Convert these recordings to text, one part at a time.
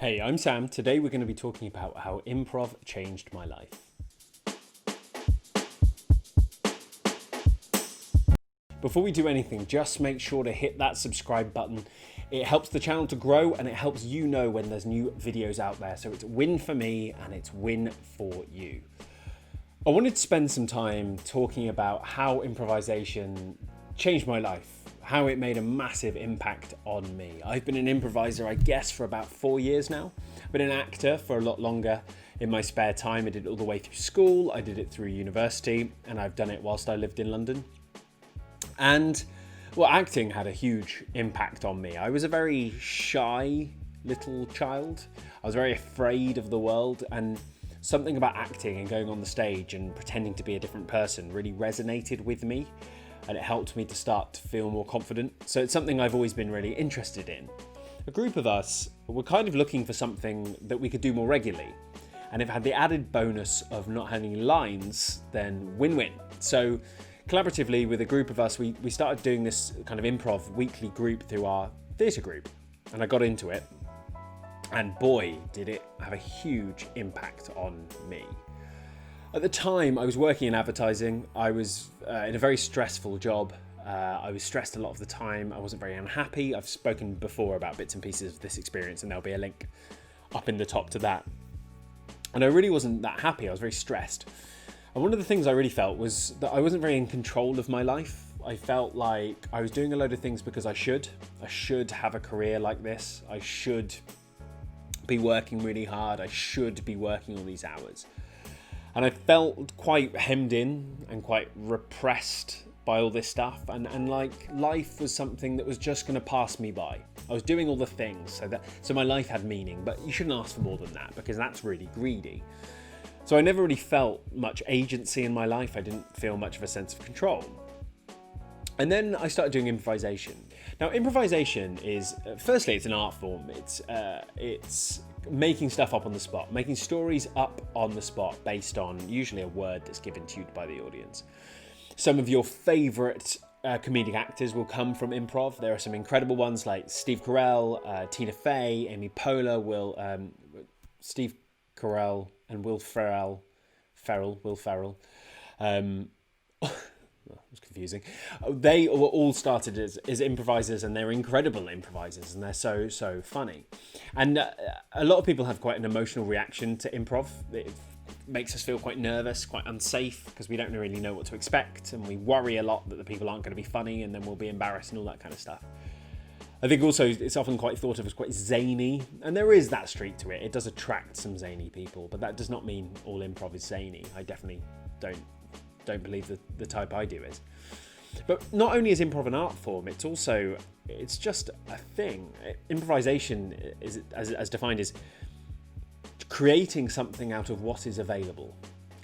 Hey, I'm Sam. Today we're going to be talking about how improv changed my life. Before we do anything, just make sure to hit that subscribe button. It helps the channel to grow and it helps you know when there's new videos out there. So it's a win for me and it's win for you. I wanted to spend some time talking about how improvisation changed my life, how it made a massive impact on me. I've been an improviser, I guess, for about 4 years now. I've been an actor for a lot longer. In my spare time, I did it all the way through school, I did it through university, and I've done it whilst I lived in London. And, well, acting had a huge impact on me. I was a very shy little child. I was very afraid of the world, and something about acting and going on the stage and pretending to be a different person really resonated with me. And it helped me to start to feel more confident. So it's something I've always been really interested in. A group of us were kind of looking for something that we could do more regularly. And if it had the added bonus of not having lines, then win-win. So collaboratively with a group of us, we started doing this kind of improv weekly group through our theatre group. And I got into it. And boy, did it have a huge impact on me. At the time, I was working in advertising. I was in a very stressful job. I was stressed a lot of the time. I wasn't very unhappy. I've spoken before about bits and pieces of this experience, and there'll be a link up in the top to that. And I really wasn't that happy. I was very stressed. And one of the things I really felt was that I wasn't very in control of my life. I felt like I was doing a load of things because I should. I should have a career like this. I should be working really hard. I should be working all these hours. And I felt quite hemmed in and quite repressed by all this stuff. And like life was something that was just going to pass me by. I was doing all the things so my life had meaning, but you shouldn't ask for more than that because that's really greedy. So I never really felt much agency in my life. I didn't feel much of a sense of control. And then I started doing improvisation. Now, improvisation is, firstly, it's an art form. It's making stuff up on the spot, making stories up on the spot based on usually a word that's given to you by the audience. Some of your favourite comedic actors will come from improv. There are some incredible ones like Steve Carell, Tina Fey, Amy Poehler, Steve Carell and Will Ferrell. It was confusing. They were all started as improvisers, and they're incredible improvisers, and they're so funny. And a lot of people have quite an emotional reaction to improv. It makes us feel quite nervous, quite unsafe, because we don't really know what to expect, and we worry a lot that the people aren't going to be funny, and then we'll be embarrassed and all that kind of stuff. I think also it's often quite thought of as quite zany, and there is that streak to it. It does attract some zany people, but that does not mean all improv is zany. I definitely don't believe the type I do is. But not only is improv an art form, it's just a thing. Improvisation is, as defined, is creating something out of what is available.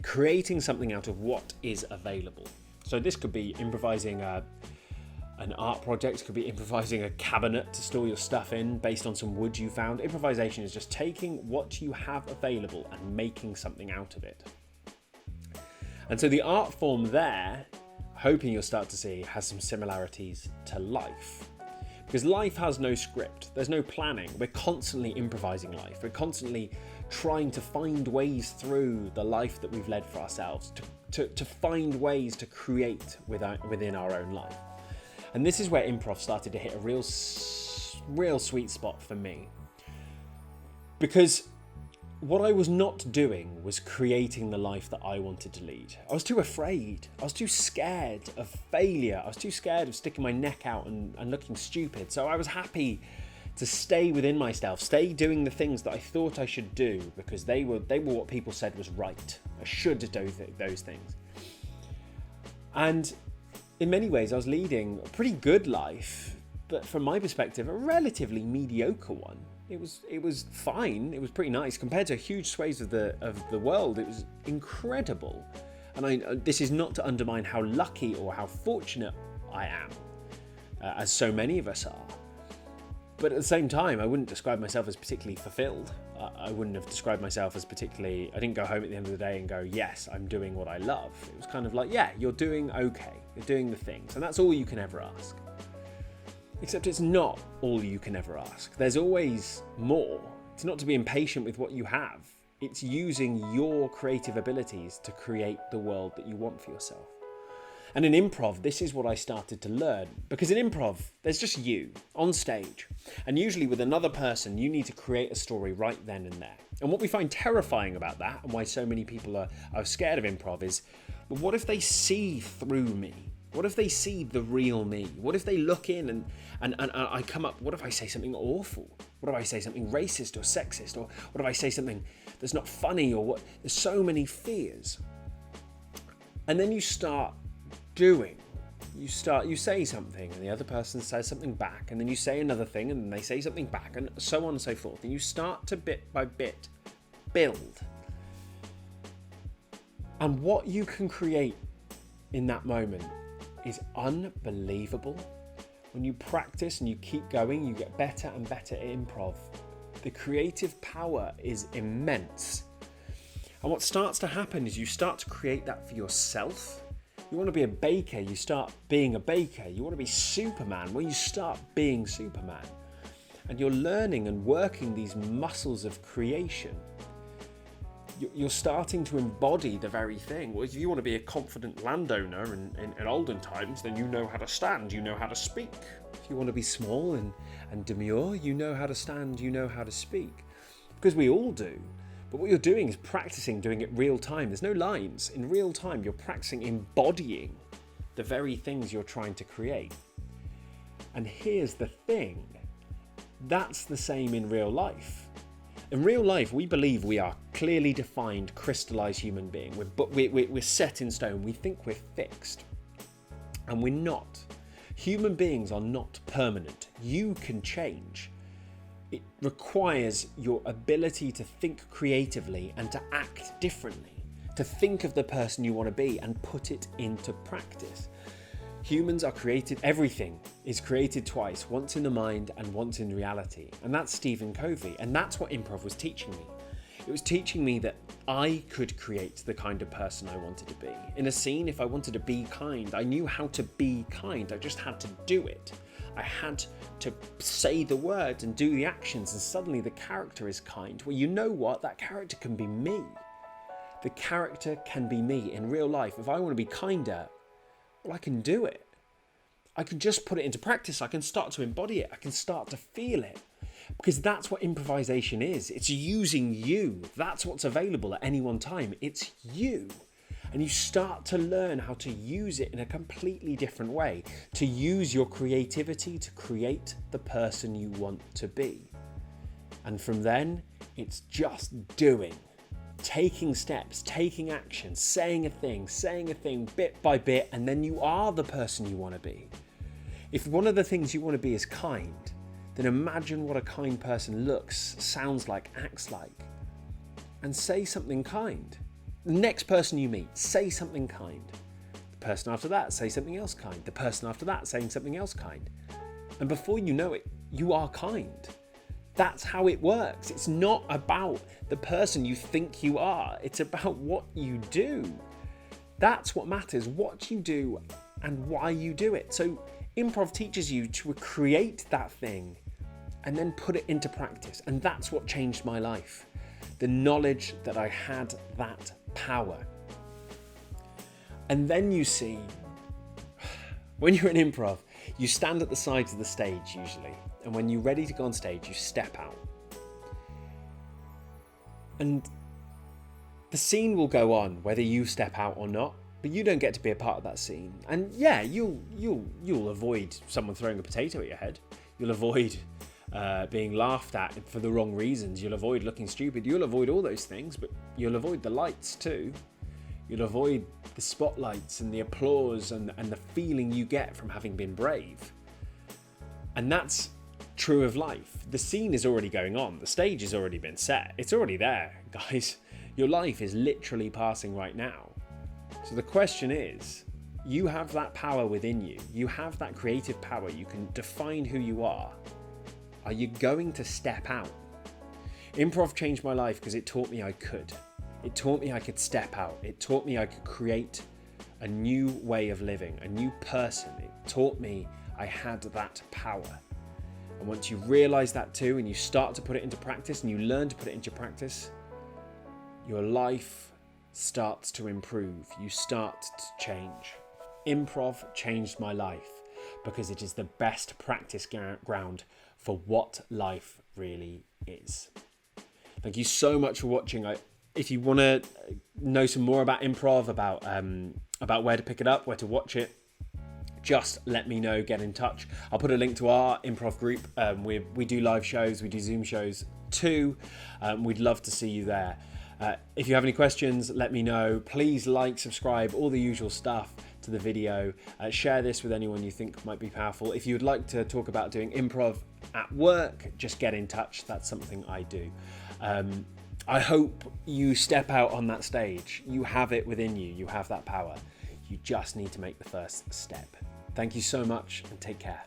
Creating something out of what is available. So this could be improvising an art project, it could be improvising a cabinet to store your stuff in based on some wood you found. Improvisation is just taking what you have available and making something out of it. And so the art form there, hoping you'll start to see, has some similarities to life. Because life has no script, there's no planning. We're constantly improvising life. We're constantly trying to find ways through the life that we've led for ourselves, to find ways to create within our own life. And this is where improv started to hit a real sweet spot for me. Because what I was not doing was creating the life that I wanted to lead. I was too afraid. I was too scared of failure. I was too scared of sticking my neck out and looking stupid. So I was happy to stay within myself, stay doing the things that I thought I should do because they were what people said was right. I should do those things. And in many ways, I was leading a pretty good life, but from my perspective, a relatively mediocre one. It was fine. It was pretty nice compared to huge swathes of the world. It was incredible, and this is not to undermine how lucky or how fortunate I am, as so many of us are. But at the same time, I wouldn't describe myself as particularly fulfilled. I wouldn't have described myself as particularly. I didn't go home at the end of the day and go, "Yes, I'm doing what I love." It was kind of like, "Yeah, you're doing okay. You're doing the things," and that's all you can ever ask. Except it's not all you can ever ask. There's always more. It's not to be impatient with what you have. It's using your creative abilities to create the world that you want for yourself. And in improv, this is what I started to learn. Because in improv, there's just you on stage. And usually with another person, you need to create a story right then and there. And what we find terrifying about that, and why so many people are scared of improv, is, well, what if they see through me? What if they see the real me? What if they look in and I come up, what if I say something awful? What if I say something racist or sexist? Or what if I say something that's not funny? Or what? There's so many fears. And then you start doing. You say something and the other person says something back, and then you say another thing and then they say something back, and so on and so forth. And you start to bit by bit build. And what you can create in that moment is unbelievable. When you practice and you keep going, you get better and better at improv. The creative power is immense. And what starts to happen is you start to create that for yourself. You want to be a baker, you start being a baker. You want to be Superman, well, you start being Superman. And you're learning and working these muscles of creation. You're starting to embody the very thing. Well, if you want to be a confident landowner in olden times, then you know how to stand, you know how to speak. If you want to be small and demure, you know how to stand, you know how to speak. Because we all do. But what you're doing is practicing doing it real time. There's no lines. In real time, you're practicing embodying the very things you're trying to create. And here's the thing. That's the same in real life. In real life, we believe we are clearly defined, crystallized human being. We're set in stone. We think we're fixed. And we're not. Human beings are not permanent. You can change. It requires your ability to think creatively and to act differently, to think of the person you want to be and put it into practice. Humans are created, everything is created twice, once in the mind and once in reality. And that's Stephen Covey. And that's what improv was teaching me. It was teaching me that I could create the kind of person I wanted to be. In a scene, if I wanted to be kind, I knew how to be kind. I just had to do it. I had to say the words and do the actions, and suddenly the character is kind. Well, you know what? That character can be me. The character can be me in real life. If I want to be kinder, well, I can do it. I can just put it into practice. I can start to embody it. I can start to feel it. Because that's what improvisation is. It's using you. That's what's available at any one time. It's you. And you start to learn how to use it in a completely different way. To use your creativity to create the person you want to be. And from then, it's just doing. Taking steps, taking action, saying a thing bit by bit, and then you are the person you want to be. If one of the things you want to be is kind, then imagine what a kind person looks, sounds like, acts like, and say something kind. The next person you meet, say something kind. The person after that, say something else kind. The person after that, saying something else kind. And before you know it, you are kind. That's how it works. It's not about the person you think you are. It's about what you do. That's what matters, what you do and why you do it. So improv teaches you to create that thing and then put it into practice. And that's what changed my life. The knowledge that I had that power. And then you see, when you're in improv, you stand at the sides of the stage usually. And when you're ready to go on stage, you step out. And the scene will go on whether you step out or not, but you don't get to be a part of that scene. And yeah, you'll avoid someone throwing a potato at your head. You'll avoid being laughed at for the wrong reasons. You'll avoid looking stupid. You'll avoid all those things, but you'll avoid the lights too. You'll avoid the spotlights and the applause and the feeling you get from having been brave. And that's true of life. The scene is already going on. The stage has already been set. It's already there, guys. Your life is literally passing right now. So the question is, you have that power within you. You have that creative power. You can define who you are. Are you going to step out? Improv changed my life because it taught me I could. It taught me I could step out. It taught me I could create a new way of living, a new person. It taught me I had that power. And once you realize that too, and you start to put it into practice, and you learn to put it into practice, your life starts to improve. You start to change. Improv changed my life because it is the best practice ground for what life really is. Thank you so much for watching. If you want to know some more about improv, about where to pick it up, where to watch it, just let me know, get in touch. I'll put a link to our improv group. We do live shows, we do Zoom shows too. We'd love to see you there. If you have any questions, let me know. Please like, subscribe, all the usual stuff to the video. Share this with anyone you think might be powerful. If you would like to talk about doing improv at work, just get in touch. That's something I do. I hope you step out on that stage. You have it within you. You have that power. You just need to make the first step. Thank you so much and take care.